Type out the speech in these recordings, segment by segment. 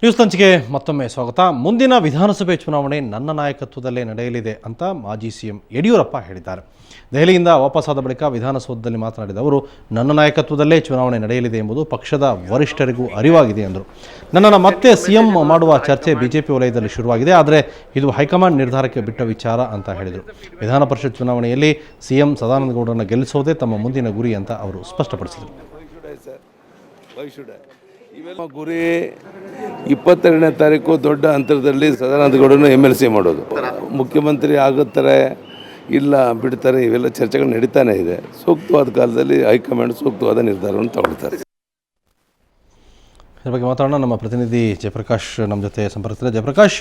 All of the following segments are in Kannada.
ನ್ಯೂಸ್ ಸಂಚಿಕೆ ಮತ್ತೊಮ್ಮೆ ಸ್ವಾಗತ. ಮುಂದಿನ ವಿಧಾನಸಭೆ ಚುನಾವಣೆ ನನ್ನ ನಾಯಕತ್ವದಲ್ಲೇ ನಡೆಯಲಿದೆ ಅಂತ ಮಾಜಿ ಸಿಎಂ ಯಡಿಯೂರಪ್ಪ ಹೇಳಿದ್ದಾರೆ. ದೆಹಲಿಯಿಂದ ವಾಪಸ್ಸಾದ ಬಳಿಕ ವಿಧಾನಸೌಧದಲ್ಲಿ ಮಾತನಾಡಿದ ಅವರು, ನನ್ನ ನಾಯಕತ್ವದಲ್ಲೇ ಚುನಾವಣೆ ನಡೆಯಲಿದೆ ಎಂಬುದು ಪಕ್ಷದ ವರಿಷ್ಠರಿಗೂ ಅರಿವಾಗಿದೆ ಎಂದರು. ನನ್ನನ್ನು ಮತ್ತೆ ಸಿಎಂ ಮಾಡುವ ಚರ್ಚೆ ಬಿಜೆಪಿ ವಲಯದಲ್ಲಿ ಶುರುವಾಗಿದೆ, ಆದರೆ ಇದು ಹೈಕಮಾಂಡ್ ನಿರ್ಧಾರಕ್ಕೆ ಬಿಟ್ಟ ವಿಚಾರ ಅಂತ ಹೇಳಿದರು. ವಿಧಾನ ಪರಿಷತ್ ಚುನಾವಣೆಯಲ್ಲಿ ಸಿಎಂ ಸದಾನಂದ ಗೌಡರನ್ನು ಗೆಲ್ಲಿಸೋದೇ ತಮ್ಮ ಮುಂದಿನ ಗುರಿ ಅಂತ ಅವರು ಸ್ಪಷ್ಟಪಡಿಸಿದರು. ಗುರಿ 22ನೇ ತಾರೀಕು ದೊಡ್ಡ ಅಂತರದಲ್ಲಿ ಸದಾನಂದ ಗೌಡರನ್ನು MLC ಮಾಡೋದು. ಮುಖ್ಯಮಂತ್ರಿ ಆಗುತ್ತಾರೆ ಇಲ್ಲ ಬಿಡ್ತಾರೆ, ಇವೆಲ್ಲ ಚರ್ಚೆಗಳು ನಡೀತಾನೆ ಇದೆ. ಸೂಕ್ತವಾದ ಕಾಲದಲ್ಲಿ ಹೈಕಮಾಂಡ್ ಸೂಕ್ತವಾದ ನಿರ್ಧಾರವನ್ನು ತಗೊಳ್ತಾರೆ. ಇದ್ರ ಬಗ್ಗೆ ಮಾತಾಡೋಣ. ನಮ್ಮ ಪ್ರತಿನಿಧಿ ಜಯಪ್ರಕಾಶ್ ನಮ್ಮ ಜೊತೆ ಸಂಪರ್ಕಿಸಿದ್ದಾರೆ. ಜಯಪ್ರಕಾಶ್,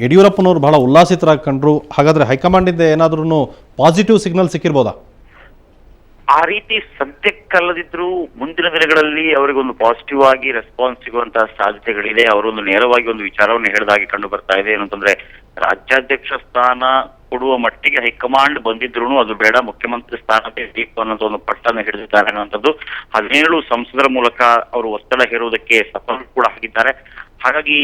ಯಡಿಯೂರಪ್ಪನವರು ಬಹಳ ಉಲ್ಲಾಸಿತರಾಗಿ ಕಂಡ್ರು. ಹಾಗಾದರೆ ಹೈಕಮಾಂಡಿಂದ ಏನಾದ್ರೂ ಪಾಸಿಟಿವ್ ಸಿಗ್ನಲ್ ಸಿಕ್ಕಿರ್ಬೋದಾ? ಆ ರೀತಿ ಸದ್ಯಕ್ಕಲ್ಲದಿದ್ರು ಮುಂದಿನ ದಿನಗಳಲ್ಲಿ ಅವರಿಗೊಂದು ಪಾಸಿಟಿವ್ ಆಗಿ ರೆಸ್ಪಾನ್ಸ್ ಸಿಗುವಂತಹ ಸಾಧ್ಯತೆಗಳಿದೆ. ಅವರೊಂದು ನೇರವಾಗಿ ಒಂದು ವಿಚಾರವನ್ನು ಹೇಳಿದಾಗಿ ಕಂಡು ಬರ್ತಾ ಇದೆ. ಏನಂತಂದ್ರೆ, ರಾಜ್ಯಾಧ್ಯಕ್ಷ ಸ್ಥಾನ ಕೊಡುವ ಮಟ್ಟಿಗೆ ಹೈಕಮಾಂಡ್ ಬಂದಿದ್ರು ಅದು ಬೇಡ, ಮುಖ್ಯಮಂತ್ರಿ ಸ್ಥಾನಕ್ಕೆ ಬೇಕು ಅನ್ನೋದು ಒಂದು ಪಟ್ಟನ್ನು ಹಿಡಿದಿದ್ದಾರೆ ಅನ್ನುವಂಥದ್ದು. 17 ಸಂಸದರ ಮೂಲಕ ಅವರು ಒತ್ತಡ ಹೇರುವುದಕ್ಕೆ ಸಫಲ ಕೂಡ ಆಗಿದ್ದಾರೆ. ಹಾಗಾಗಿ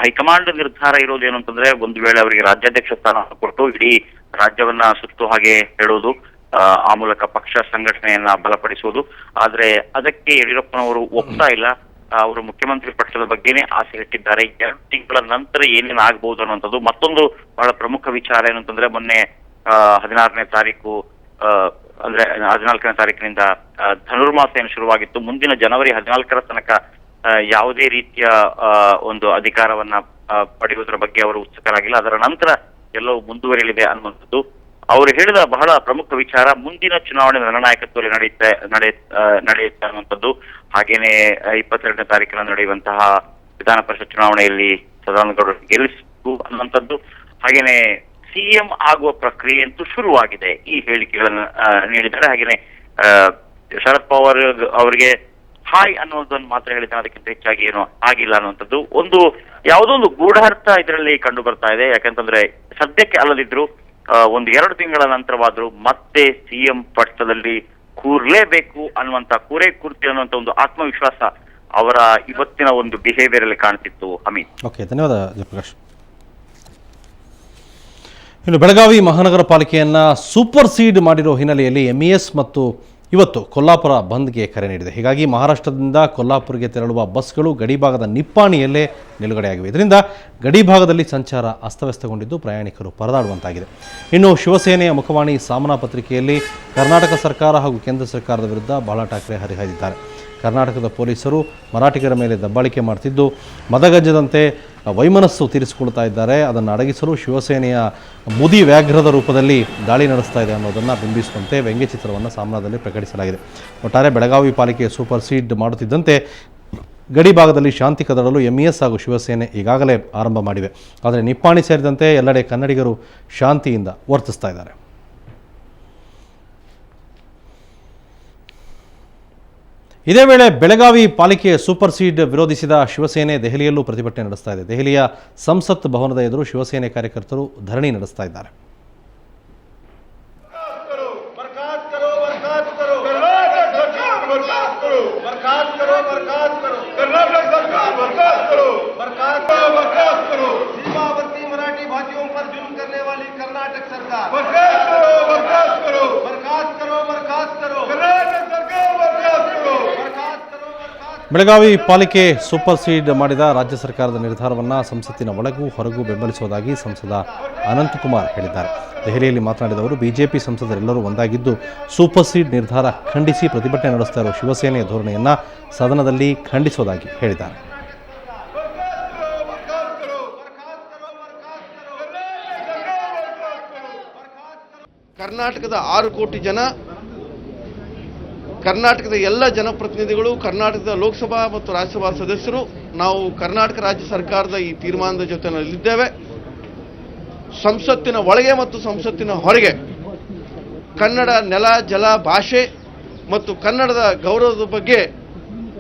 ಹೈಕಮಾಂಡ್ ನಿರ್ಧಾರ ಇರೋದೇನು ಅಂತಂದ್ರೆ, ಒಂದು ವೇಳೆ ಅವರಿಗೆ ರಾಜ್ಯಾಧ್ಯಕ್ಷ ಸ್ಥಾನ ಕೊಟ್ಟು ಇಡೀ ರಾಜ್ಯವನ್ನ ಸುತ್ತು ಹಾಗೆ ಹೇಳುವುದು, ಆ ಮೂಲಕ ಪಕ್ಷ ಸಂಘಟನೆಯನ್ನ ಬಲಪಡಿಸುವುದು. ಆದ್ರೆ ಅದಕ್ಕೆ ಯಡಿಯೂರಪ್ಪನವರು ಒಪ್ತಾ ಇಲ್ಲ. ಅವರು ಮುಖ್ಯಮಂತ್ರಿ ಪಟ್ಟದ ಬಗ್ಗೆನೇ ಆಸೆ ಇಟ್ಟಿದ್ದಾರೆ. 2 ತಿಂಗಳ ನಂತರ ಏನೇನು ಆಗ್ಬಹುದು ಅನ್ನುವಂಥದ್ದು. ಮತ್ತೊಂದು ಬಹಳ ಪ್ರಮುಖ ವಿಚಾರ ಏನಂತಂದ್ರೆ, ಮೊನ್ನೆ 16ನೇ ತಾರೀಕು ಅಂದ್ರೆ 14ನೇ ತಾರೀಕಿನಿಂದ ಧನುರ್ಮಾಸ ಏನು ಶುರುವಾಗಿತ್ತು. ಮುಂದಿನ ಜನವರಿ 14ರ ತನಕ ಯಾವುದೇ ರೀತಿಯ ಒಂದು ಅಧಿಕಾರವನ್ನ ಪಡೆಯುವುದರ ಬಗ್ಗೆ ಅವರು ಉತ್ಸುಕರಾಗಿಲ್ಲ. ಅದರ ನಂತರ ಎಲ್ಲವೂ ಮುಂದುವರಿಯಲಿದೆ ಅನ್ನುವಂಥದ್ದು. ಅವರು ಹೇಳಿದ ಬಹಳ ಪ್ರಮುಖ ವಿಚಾರ, ಮುಂದಿನ ಚುನಾವಣೆ ನನ್ನ ನಾಯಕತ್ವದಲ್ಲಿ ನಡೆಯುತ್ತೆ ಅನ್ನುವಂಥದ್ದು. ಹಾಗೇನೆ 22ನೇ ತಾರೀಕಿನ ನಡೆಯುವಂತಹ ವಿಧಾನ ಪರಿಷತ್ ಚುನಾವಣೆಯಲ್ಲಿ ಸದಾನಂದ ಗೌಡರು ಗೆಲ್ಲಿಸಬೇಕು ಅನ್ನುವಂಥದ್ದು. ಹಾಗೇನೆ ಸಿಎಂ ಆಗುವ ಪ್ರಕ್ರಿಯೆ ಅಂತೂ ಶುರುವಾಗಿದೆ, ಈ ಹೇಳಿಕೆಗಳನ್ನು ನೀಡಿದ್ದಾರೆ. ಹಾಗೇನೆ ಶರದ್ ಪವಾರ್ ಅವರಿಗೆ ಹಾಯ್ ಅನ್ನೋದನ್ನು ಮಾತ್ರ ಹೇಳಿದ್ದಾರೆ, ಅದಕ್ಕಿಂತ ಹೆಚ್ಚಾಗಿ ಏನು ಆಗಿಲ್ಲ ಅನ್ನುವಂಥದ್ದು. ಯಾವುದೋ ಒಂದು ಗೂಢಾರ್ಥ ಇದರಲ್ಲಿ ಕಂಡು ಬರ್ತಾ ಇದೆ. ಯಾಕಂತಂದ್ರೆ, ಸದ್ಯಕ್ಕೆ ಅಲ್ಲದಿದ್ರು 1-2 ತಿಂಗಳ ನಂತರವಾದ್ರೂ ಮತ್ತೆ ಸಿಎಂ ಪಟ್ಟದಲ್ಲಿ ಕೂರ್ಲೇಬೇಕು ಅನ್ನುವಂತ ಕೂರ್ತಿ ಅನ್ನುವಂತ ಒಂದು ಆತ್ಮವಿಶ್ವಾಸ ಅವರ ಇವತ್ತಿನ ಒಂದು ಬಿಹೇವಿಯರ್ ಅಲ್ಲಿ ಕಾಣ್ತಿತ್ತು. ಅಮಿತ್, ಓಕೆ, ಧನ್ಯವಾದ ಜಯಪ್ರಕಾಶ್. ಇನ್ನು ಬೆಳಗಾವಿ ಮಹಾನಗರ ಪಾಲಿಕೆಯನ್ನ ಸೂಪರ್ ಸೀಡ್ ಮಾಡಿರೋ ಹಿನ್ನೆಲೆಯಲ್ಲಿ MES ಮತ್ತು ಇವತ್ತು ಕೊಲ್ಲಾಪುರ ಬಂದ್ಗೆ ಕರೆ ನೀಡಿದೆ. ಹೀಗಾಗಿ ಮಹಾರಾಷ್ಟ್ರದಿಂದ ಕೊಲ್ಲಾಪುರಕ್ಕೆ ತೆರಳುವ ಬಸ್ಗಳು ಗಡಿಭಾಗದ ನಿಪ್ಪಾಣಿಯಲ್ಲೇ ನಿಲುಗಡೆಯಾಗಿವೆ. ಇದರಿಂದ ಗಡಿಭಾಗದಲ್ಲಿ ಸಂಚಾರ ಅಸ್ತವ್ಯಸ್ತಗೊಂಡಿದ್ದು ಪ್ರಯಾಣಿಕರು ಪರದಾಡುವಂತಾಗಿದೆ. ಇನ್ನು ಶಿವಸೇನೆಯ ಮುಖವಾಣಿ ಸಾಮನಾ ಪತ್ರಿಕೆಯಲ್ಲಿ ಕರ್ನಾಟಕ ಸರ್ಕಾರ ಹಾಗೂ ಕೇಂದ್ರ ಸರ್ಕಾರದ ವಿರುದ್ಧ ಬಾಳಾ ಠಾಕ್ರೆ ಹರಿಹಾಯ್ದಿದ್ದಾರೆ. ಕರ್ನಾಟಕದ ಪೊಲೀಸರು ಮರಾಠಿಗರ ಮೇಲೆ ದಬ್ಬಾಳಿಕೆ ಮಾಡ್ತಿದ್ದು ಮದಗಜ್ಜದಂತೆ ವೈಮನಸ್ಸು ತೀರಿಸಿಕೊಳ್ತಾ ಇದ್ದಾರೆ. ಅದನ್ನು ಅಡಗಿಸಲು ಶಿವಸೇನೆಯ ಮುದಿ ವ್ಯಾಘ್ರದ ರೂಪದಲ್ಲಿ ದಾಳಿ ನಡೆಸ್ತಾ ಇದೆ ಅನ್ನೋದನ್ನು ಬಿಂಬಿಸುವಂತೆ ವ್ಯಂಗ್ಯಚಿತ್ರವನ್ನು ಸಾಮ್ನಾದಲ್ಲಿ ಪ್ರಕಟಿಸಲಾಗಿದೆ. ಒಟ್ಟಾರೆ ಬೆಳಗಾವಿ ಪಾಲಿಕೆ ಸೂಪರ್ ಸೀಡ್ ಮಾಡುತ್ತಿದ್ದಂತೆ ಗಡಿ ಭಾಗದಲ್ಲಿ ಶಾಂತಿ ಕದಡಲು MES ಹಾಗೂ ಶಿವಸೇನೆ ಈಗಾಗಲೇ ಆರಂಭ ಮಾಡಿವೆ. ಆದರೆ ನಿಪ್ಪಾಣಿ ಸೇರಿದಂತೆ ಎಲ್ಲೆಡೆ ಕನ್ನಡಿಗರು ಶಾಂತಿಯಿಂದ ವರ್ತಿಸ್ತಾ ಇದ್ದಾರೆ. ಇದೇ ವೇಳೆ ಬೆಳಗಾವಿ ಪಾಲಿಕೆ ಸೂಪರ್ ಸೀಡ್ ವಿರೋಧಿಸಿದ ಶಿವಸೇನೆ ದೆಹಲಿಯಲ್ಲೂ ಪ್ರತಿಭಟನೆ ನಡೆಸ್ತಾ ಇದೆ. ದೆಹಲಿಯ ಸಂಸತ್ ಭವನದ ಎದುರು ಶಿವಸೇನೆ ಕಾರ್ಯಕರ್ತರು ಧರಣಿ ನಡೆಸ್ತಾ ಇದ್ದಾರೆ. ಬೆಳಗಾವಿ ಪಾಲಿಕೆ ಸೂಪರ್ ಸೀಡ್ ಮಾಡಿದ ರಾಜ್ಯ ಸರ್ಕಾರದ ನಿರ್ಧಾರವನ್ನು ಸಂಸತ್ತಿನ ಒಳಗೂ ಹೊರಗೂ ಬೆಂಬಲಿಸುವುದಾಗಿ ಸಂಸದ ಅನಂತಕುಮಾರ್ ಹೇಳಿದ್ದಾರೆ. ದೆಹಲಿಯಲ್ಲಿ ಮಾತನಾಡಿದ ಅವರು, ಬಿಜೆಪಿ ಸಂಸದರೆಲ್ಲರೂ ಒಂದಾಗಿದ್ದು ಸೂಪರ್ ಸೀಡ್ ನಿರ್ಧಾರ ಖಂಡಿಸಿ ಪ್ರತಿಭಟನೆ ನಡೆಸ್ತಾ ಇರುವ ಶಿವಸೇನೆಯ ಧೋರಣೆಯನ್ನು ಸದನದಲ್ಲಿ ಖಂಡಿಸುವುದಾಗಿ ಹೇಳಿದ್ದಾರೆ. ಕರ್ನಾಟಕದ 6 ಕೋಟಿ ಜನ, ಕರ್ನಾಟಕದ ಎಲ್ಲ ಜನಪ್ರತಿನಿಧಿಗಳು, ಕರ್ನಾಟಕದ ಲೋಕಸಭಾ ಮತ್ತು ರಾಜ್ಯಸಭಾ ಸದಸ್ಯರು ನಾವು ಕರ್ನಾಟಕ ರಾಜ್ಯ ಸರ್ಕಾರದ ಈ ತೀರ್ಮಾನದ ಜೊತೆಯಲ್ಲಿದ್ದೇವೆ. ಸಂಸತ್ತಿನ ಒಳಗೆ ಮತ್ತು ಸಂಸತ್ತಿನ ಹೊರಗೆ ಕನ್ನಡ ನೆಲ, ಜಲ, ಭಾಷೆ ಮತ್ತು ಕನ್ನಡದ ಗೌರವದ ಬಗ್ಗೆ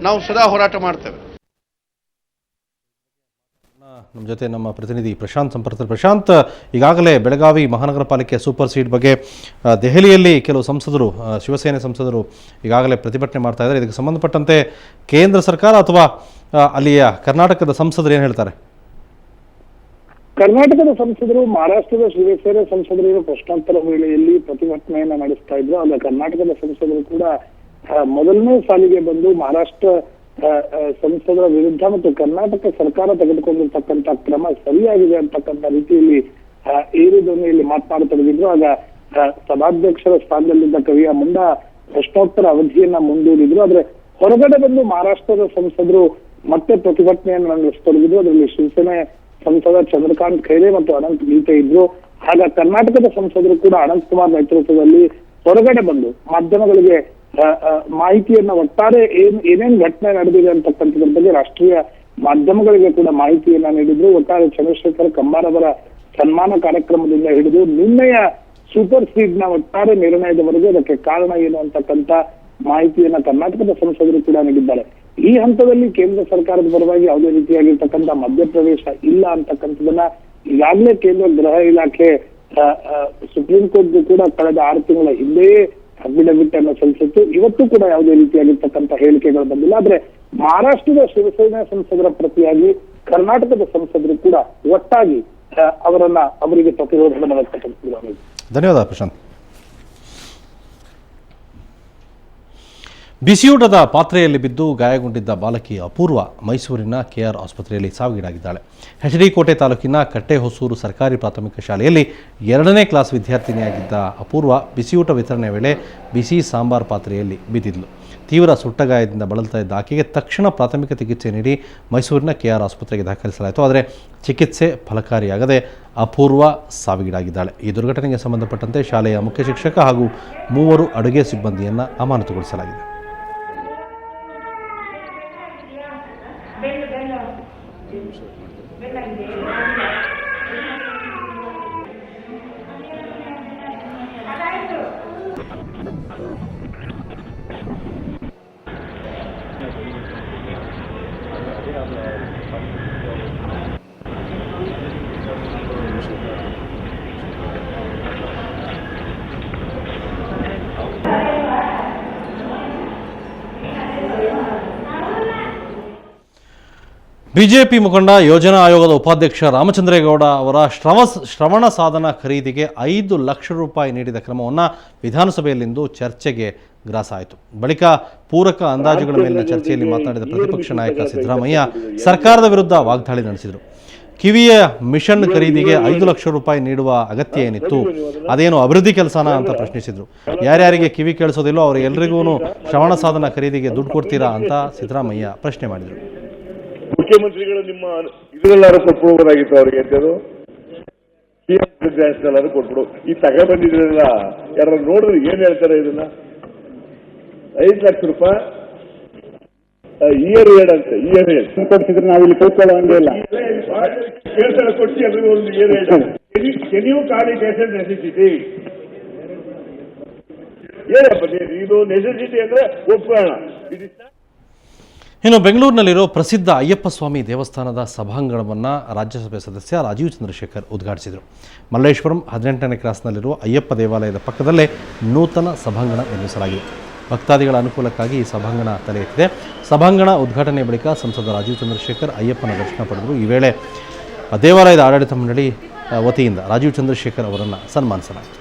ನಾವು ಸದಾ ಹೋರಾಟ ಮಾಡ್ತೇವೆ. ನಮ್ಮ ಜೊತೆ ನಮ್ಮ ಪ್ರತಿನಿಧಿ ಪ್ರಶಾಂತ್ ಸಂಪರ್ಕ. ಪ್ರಶಾಂತ್, ಈಗಾಗಲೇ ಬೆಳಗಾವಿ ಮಹಾನಗರ ಪಾಲಿಕೆ ಸೂಪರ್ ಸೀಡ್ ಬಗ್ಗೆ ದೆಹಲಿಯಲ್ಲಿ ಕೆಲವು ಸಂಸದರು, ಶಿವಸೇನೆ ಸಂಸದರು ಈಗಾಗಲೇ ಪ್ರತಿಭಟನೆ ಮಾಡ್ತಾ ಇದ್ದಾರೆ. ಇದಕ್ಕೆ ಸಂಬಂಧಪಟ್ಟಂತೆ ಕೇಂದ್ರ ಸರ್ಕಾರ ಅಥವಾ ಅಲ್ಲಿಯ ಕರ್ನಾಟಕದ ಸಂಸದರು ಏನು ಹೇಳ್ತಾರೆ? ಕರ್ನಾಟಕದ ಸಂಸದರು ಮಹಾರಾಷ್ಟ್ರದ ಶಿವಸೇನೆ ಸಂಸದರು ಪ್ರಶ್ನೋತ್ತರ ವೇಳೆಯಲ್ಲಿ ಪ್ರತಿಭಟನೆಯನ್ನ ನಡೆಸ್ತಾ ಇದ್ರು. ಆಗ ಕರ್ನಾಟಕದ ಸಂಸದರು ಕೂಡ ಮೊದಲನೇ ಸಾಲಿಗೆ ಬಂದು ಮಹಾರಾಷ್ಟ್ರ ಸಂಸದರ ವಿರುದ್ಧ ಮತ್ತು ಕರ್ನಾಟಕ ಸರ್ಕಾರ ತೆಗೆದುಕೊಂಡಿರ್ತಕ್ಕಂಥ ಕ್ರಮ ಸರಿಯಾಗಿದೆ ಅಂತಕ್ಕಂಥ ರೀತಿಯಲ್ಲಿ ಏರು ಧ್ವನಿಯಲ್ಲಿ ಮಾತನಾಡತೊಡಗಿದ್ರು. ಆಗ ಸಭಾಧ್ಯಕ್ಷರ ಸ್ಥಾನದಲ್ಲಿದ್ದ ಕವಿಯ ಮುಂಡ ಪ್ರಶ್ನೋತ್ತರ ಅವಧಿಯನ್ನ ಮುಂದೂಡಿದ್ರು. ಆದ್ರೆ ಹೊರಗಡೆ ಬಂದು ಮಹಾರಾಷ್ಟ್ರದ ಸಂಸದರು ಮತ್ತೆ ಪ್ರತಿಭಟನೆಯನ್ನು ನಡೆಸತೊಡಗಿದ್ರು. ಅದರಲ್ಲಿ ಶಿವಸೇನೆ ಸಂಸದ ಚಂದ್ರಕಾಂತ್ ಖೈರೆ ಮತ್ತು ಅನಂತ್ ಗೀತೆ ಇದ್ರು. ಆಗ ಕರ್ನಾಟಕದ ಸಂಸದರು ಕೂಡ ಅನಂತ್ ಕುಮಾರ್ ನೇತೃತ್ವದಲ್ಲಿ ಹೊರಗಡೆ ಬಂದು ಮಾಧ್ಯಮಗಳಿಗೆ ಮಾಹಿತಿಯನ್ನ ಒಟ್ಟಾರೆ ಏನೇನ್ ಘಟನೆ ನಡೆದಿದೆ ಅಂತಕ್ಕಂಥದ್ರ ಬಗ್ಗೆ ರಾಷ್ಟ್ರೀಯ ಮಾಧ್ಯಮಗಳಿಗೆ ಕೂಡ ಮಾಹಿತಿಯನ್ನ ನೀಡಿದ್ರು. ಒಟ್ಟಾರೆ ಚಂದ್ರಶೇಖರ್ ಕಂಬಾರ್ ಅವರ ಸನ್ಮಾನ ಕಾರ್ಯಕ್ರಮದಿಂದ ಹಿಡಿದು ನಿನ್ನೆಯ ಸೂಪರ್ ಸೀಡ್ ನ ಒಟ್ಟಾರೆ ನಿರ್ಣಯದವರೆಗೆ ಅದಕ್ಕೆ ಕಾರಣ ಏನು ಅಂತಕ್ಕಂಥ ಮಾಹಿತಿಯನ್ನ ಕರ್ನಾಟಕದ ಸಂಸದರು ಕೂಡ ನೀಡಿದ್ದಾರೆ. ಈ ಹಂತದಲ್ಲಿ ಕೇಂದ್ರ ಸರ್ಕಾರದ ಪರವಾಗಿ ಯಾವುದೇ ರೀತಿಯಾಗಿರ್ತಕ್ಕಂಥ ಮಧ್ಯಪ್ರವೇಶ ಇಲ್ಲ ಅಂತಕ್ಕಂಥದನ್ನ ಈಗಾಗಲೇ ಕೇಂದ್ರ ಗೃಹ ಇಲಾಖೆ ಸುಪ್ರೀಂ ಕೋರ್ಟ್ಗೂ ಕೂಡ ಕಳೆದ 6 ತಿಂಗಳ ಹಿಂದೆಯೇ ಅಫಿಡವಿಟ್ ಅನ್ನು ಸಲ್ಲಿಸಿತ್ತು. ಇವತ್ತು ಕೂಡ ಯಾವುದೇ ರೀತಿಯಾಗಿರ್ತಕ್ಕಂಥ ಹೇಳಿಕೆಗಳು ಬಂದಿಲ್ಲ. ಆದ್ರೆ ಮಹಾರಾಷ್ಟ್ರದ ಶಿವಸೇನಾ ಸಂಸದರ ಪ್ರತಿಯಾಗಿ ಕರ್ನಾಟಕದ ಸಂಸದರು ಕೂಡ ಒಟ್ಟಾಗಿ ಅವರಿಗೆ ಪ್ರತಿರೋಧವನ್ನು ವ್ಯಕ್ತಪಡಿಸಿದ್ದಾರೆ. ಧನ್ಯವಾದ ಪ್ರಶಾಂತ್. ಬಿಸಿಯೂಟದ ಪಾತ್ರೆಯಲ್ಲಿ ಬಿದ್ದು ಗಾಯಗೊಂಡಿದ್ದ ಬಾಲಕಿ ಅಪೂರ್ವ ಮೈಸೂರಿನ ಕೆಆರ್ ಆಸ್ಪತ್ರೆಯಲ್ಲಿ ಸಾವಿಗೀಡಾಗಿದ್ದಾಳೆ. ಎಚ್.ಡಿ. ಕೋಟೆ ತಾಲೂಕಿನ ಕಟ್ಟೆಹೊಸೂರು ಸರ್ಕಾರಿ ಪ್ರಾಥಮಿಕ ಶಾಲೆಯಲ್ಲಿ 2ನೇ ಕ್ಲಾಸ್ ವಿದ್ಯಾರ್ಥಿನಿಯಾಗಿದ್ದ ಅಪೂರ್ವ ಬಿಸಿಯೂಟ ವಿತರಣೆ ವೇಳೆ ಬಿಸಿ ಸಾಂಬಾರ್ ಪಾತ್ರೆಯಲ್ಲಿ ಬಿದ್ದಿದ್ಲು. ತೀವ್ರ ಸುಟ್ಟಗಾಯದಿಂದ ಬಳಲ್ತಾ ಇದ್ದ ಆಕೆಗೆ ತಕ್ಷಣ ಪ್ರಾಥಮಿಕ ಚಿಕಿತ್ಸೆ ನೀಡಿ ಮೈಸೂರಿನ ಕೆಆರ್ ಆಸ್ಪತ್ರೆಗೆ ದಾಖಲಿಸಲಾಯಿತು. ಆದರೆ ಚಿಕಿತ್ಸೆ ಫಲಕಾರಿಯಾಗದೆ ಅಪೂರ್ವ ಸಾವಿಗೀಡಾಗಿದ್ದಾಳೆ. ಈ ದುರ್ಘಟನೆಗೆ ಸಂಬಂಧಪಟ್ಟಂತೆ ಶಾಲೆಯ ಮುಖ್ಯ ಶಿಕ್ಷಕ ಹಾಗೂ 3 ಅಡುಗೆ ಸಿಬ್ಬಂದಿಯನ್ನು ಅಮಾನತುಗೊಳಿಸಲಾಗಿದೆ. ಬಿಜೆಪಿ ಮುಖಂಡ ಯೋಜನಾ ಆಯೋಗದ ಉಪಾಧ್ಯಕ್ಷ ರಾಮಚಂದ್ರೇಗೌಡ ಅವರ ಶ್ರವಣ ಸಾಧನ ಖರೀದಿಗೆ 5 ಲಕ್ಷ ರೂಪಾಯಿ ನೀಡಿದ ಕ್ರಮವನ್ನು ವಿಧಾನಸಭೆಯಲ್ಲಿಂದು ಚರ್ಚೆಗೆ ಗ್ರಾಸಾಯಿತು. ಬಳಿಕ ಪೂರಕ ಅಂದಾಜುಗಳ ಮೇಲಿನ ಚರ್ಚೆಯಲ್ಲಿ ಮಾತನಾಡಿದ ಪ್ರತಿಪಕ್ಷ ನಾಯಕ ಸಿದ್ದರಾಮಯ್ಯ ಸರ್ಕಾರದ ವಿರುದ್ಧ ವಾಗ್ದಾಳಿ ನಡೆಸಿದರು. ಕಿವಿಯ ಮಿಷನ್ ಖರೀದಿಗೆ 5 ಲಕ್ಷ ರೂಪಾಯಿ ನೀಡುವ ಅಗತ್ಯ ಏನಿತ್ತು? ಅದೇನು ಅಭಿವೃದ್ಧಿ ಕೆಲಸನ ಅಂತ ಪ್ರಶ್ನಿಸಿದರು. ಯಾರ್ಯಾರಿಗೆ ಕಿವಿ ಕೇಳಿಸೋದಿಲ್ಲೋ ಅವರೆಲ್ಲರಿಗೂ ಶ್ರವಣ ಸಾಧನ ಖರೀದಿಗೆ ದುಡ್ಡು ಕೊಡ್ತೀರಾ ಅಂತ ಸಿದ್ದರಾಮಯ್ಯ ಪ್ರಶ್ನೆ ಮಾಡಿದರು. ಮುಖ್ಯಮಂತ್ರಿಗಳು ನಿಮ್ಮ ಇದರಲ್ಲಾರು ಕೊಟ್ಬಿಡ್ಬೋದಾಗಿತ್ತು ಅವ್ರಿಗೆ ಅಂತೇಳು ಎಲ್ಲಾರು ಕೊಟ್ಬಿಡು. ಈ ತಗೊಬಂದಿದ್ರಲ್ಲ ಯಾರು ನೋಡಿದ್ರೆ ಏನ್ ಹೇಳ್ತಾರೆ? ಇದನ್ನ 5 ಲಕ್ಷ ರೂಪಾಯಿ ಇಯರ್ ಏಡ್ ಅಂತ ಇಯರ್ ಏಡ್ ಕೊಡ್ತಿದ್ರೆ ನಾವಿಲ್ಲಿ ಕೈಕೊಳ್ಳೋ ಹಂಗೆ ಇಲ್ಲ. ಕೊಟ್ಟು ಎಲ್ರಿಗೂ ಒಂದು ear aid can you call it as a necessity? ಏನಪ್ಪ ಇದು ನೆಸೆಸಿಟಿ ಅಂದ್ರೆ ಒಪ್ಪೋಣ. ಇನ್ನು ಬೆಂಗಳೂರಿನಲ್ಲಿರೋ ಪ್ರಸಿದ್ಧ ಅಯ್ಯಪ್ಪ ಸ್ವಾಮಿ ದೇವಸ್ಥಾನದ ಸಭಾಂಗಣವನ್ನು ರಾಜ್ಯಸಭೆ ಸದಸ್ಯ ರಾಜೀವ್ ಚಂದ್ರಶೇಖರ್ ಉದ್ಘಾಟಿಸಿದರು. ಮಲ್ಲೇಶ್ವರಂ 18ನೇ ಕ್ರಾಸ್ನಲ್ಲಿರುವ ಅಯ್ಯಪ್ಪ ದೇವಾಲಯದ ಪಕ್ಕದಲ್ಲೇ ನೂತನ ಸಭಾಂಗಣ ನಿರ್ಮಿಸಲಾಗಿದೆ. ಭಕ್ತಾದಿಗಳ ಅನುಕೂಲಕ್ಕಾಗಿ ಈ ಸಭಾಂಗಣ ತಲೆ ಎತ್ತಿದೆ. ಸಭಾಂಗಣ ಉದ್ಘಾಟನೆ ಬಳಿಕ ಸಂಸದ ರಾಜೀವ್ ಚಂದ್ರಶೇಖರ್ ಅಯ್ಯಪ್ಪನ ದರ್ಶನ ಪಡೆದರು. ಈ ವೇಳೆ ದೇವಾಲಯದ ಆಡಳಿತ ಮಂಡಳಿ ವತಿಯಿಂದ ರಾಜೀವ್ ಚಂದ್ರಶೇಖರ್ ಅವರನ್ನು ಸನ್ಮಾನಿಸಲಾಯಿತು.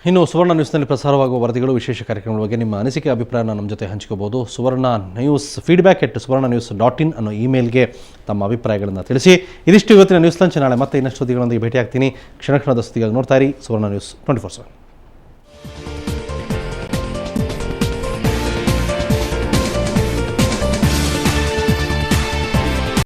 ಇನ್ನು ಸುವರ್ಣ ನ್ಯೂಸ್ನಲ್ಲಿ ಪ್ರಸಾರವಾಗುವ ವರದಿಗಳು, ವಿಶೇಷ ಕಾರ್ಯಕ್ರಮಗಳ ಬಗ್ಗೆ ನಿಮ್ಮ ಅನಿಸಿಕೆ ಅಭಿಪ್ರಾಯನ ನಮ್ಮ ಜೊತೆ ಹಂಚಿಕೋಬಹುದು. ಸುವರ್ಣ ನ್ಯೂಸ್ feedback@suvarnnews.in ಅನ್ನೋ ಇಮೇಲ್ಗೆ ತಮ್ಮ ಅಭಿಪ್ರಾಯಗಳನ್ನು ತಿಳಿಸಿ. ಇದಿಷ್ಟು ಇವತ್ತಿನ ನ್ಯೂಸ್ ಲಂಚ್. ನಾಳೆ ಮತ್ತೆ ಇನ್ನಷ್ಟು ಸುದ್ದಿಗಳೊಂದಿಗೆ ಭೇಟಿಯಾಗ್ತೀನಿ. ಕ್ಷಣ ಕ್ಷಣದ ಸುದ್ದಿಗಾಗಿ ನೋಡ್ತಾ ಇರಿ ಸುವರ್ಣ ನ್ಯೂಸ್ 24/7.